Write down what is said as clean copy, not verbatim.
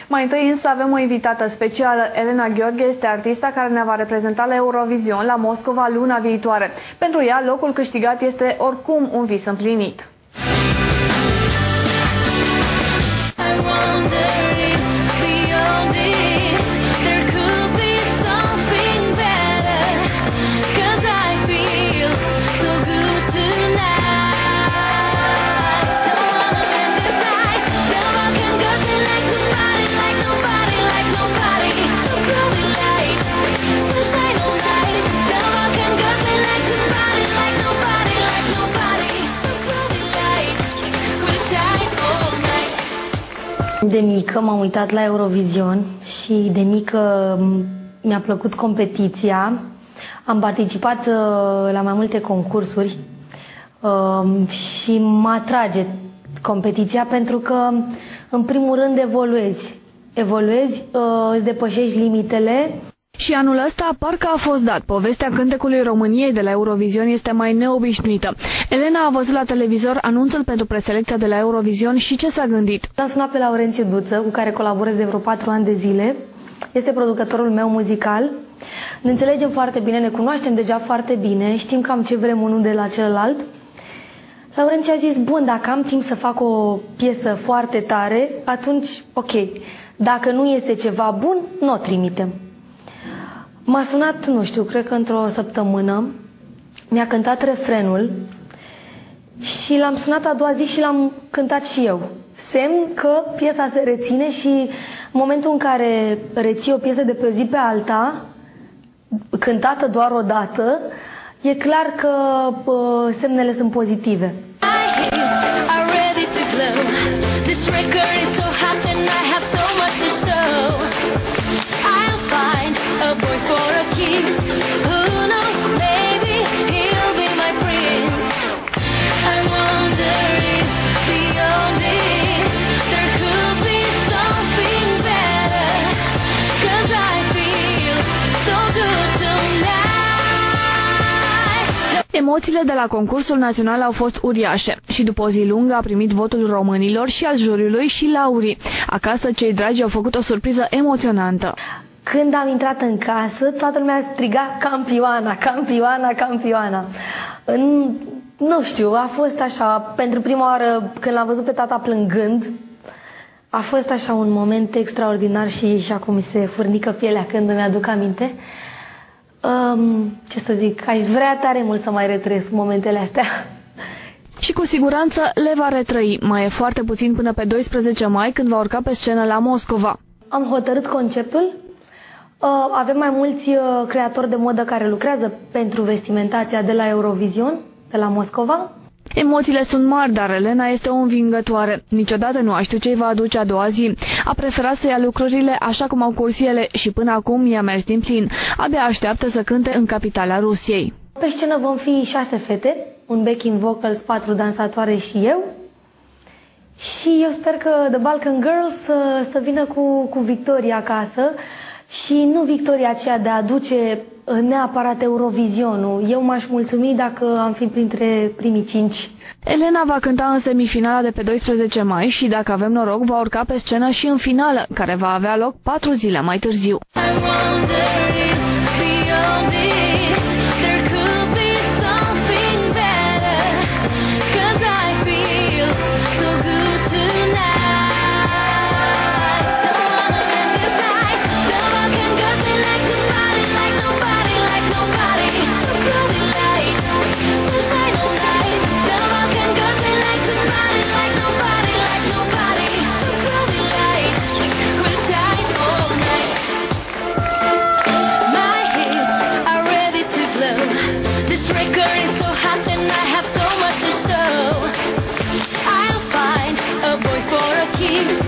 Mai întâi însă avem o invitată specială. Elena Gheorghe este artista care ne va reprezenta la Eurovision la Moscova luna viitoare. Pentru ea, locul câștigat este oricum un vis împlinit. De mică m-am uitat la Eurovision și de mică mi-a plăcut competiția. Am participat la mai multe concursuri și mă atrage competiția pentru că, în primul rând, evoluezi, îți depășești limitele. Și anul ăsta parcă a fost dat. Povestea cântecului României de la Eurovision este mai neobișnuită. Elena a văzut la televizor anunțul pentru preselecția de la Eurovision și ce s-a gândit? Am sunat pe Laurențiu Duță, cu care colaborez de vreo 4 ani de zile. Este producătorul meu muzical. Ne înțelegem foarte bine, ne cunoaștem deja foarte bine, știm cam ce vrem unul de la celălalt. Laurențiu a zis, bun, dacă am timp să fac o piesă foarte tare, atunci ok. Dacă nu este ceva bun, nu o trimitem. M-a sunat, nu știu, cred că într-o săptămână, mi-a cântat refrenul și l-am sunat a doua zi și l-am cântat și eu. Semn că piesa se reține și în momentul în care reții o piesă de pe o zi pe alta, cântată doar o dată, e clar că semnele sunt pozitive. A boy for a kiss, who knows, maybe he'll be my prince. I wonder if beyond this there could be something better, 'cause I feel so good tonight. Emoțiile de la concursul național au fost uriașe și după o zi lungă a primit votul românilor și al juriului și laurii. Acasă, cei dragi au făcut o surpriză emoționantă. Când am intrat în casă, toată lumea striga campioana, campioana, campioana. Nu știu, a fost așa, pentru prima oară când l-am văzut pe tata plângând, a fost așa un moment extraordinar și acum mi se furnică pielea când îmi aduc aminte. Ce să zic, aș vrea tare mult să mai retrăiesc momentele astea. Și cu siguranță le va retrăi. Mai e foarte puțin până pe 12 mai, când va urca pe scenă la Moscova. Am hotărât conceptul. Avem mai mulți creatori de modă care lucrează pentru vestimentația de la Eurovision, de la Moscova. Emoțiile sunt mari, dar Elena este o învingătoare. Niciodată nu a știut ce îi va aduce a doua zi. A preferat să ia lucrurile așa cum au curs ele și până acum i-a mers din plin. Abia așteaptă să cânte în capitala Rusiei. Pe scenă vom fi 6 fete, un backing vocals, 4 dansatoare și eu. Și eu sper că The Balkan Girls să vină cu victoria acasă. Și nu victoria aceea de a aduce neapărat Eurovisionul. Eu m-aș mulțumi dacă am fi printre primii 5. Elena va cânta în semifinala de pe 12 mai și, dacă avem noroc, va urca pe scenă și în finală, care va avea loc 4 zile mai târziu. This record is so hot and I have so much to show. I'll find a boy for a kiss.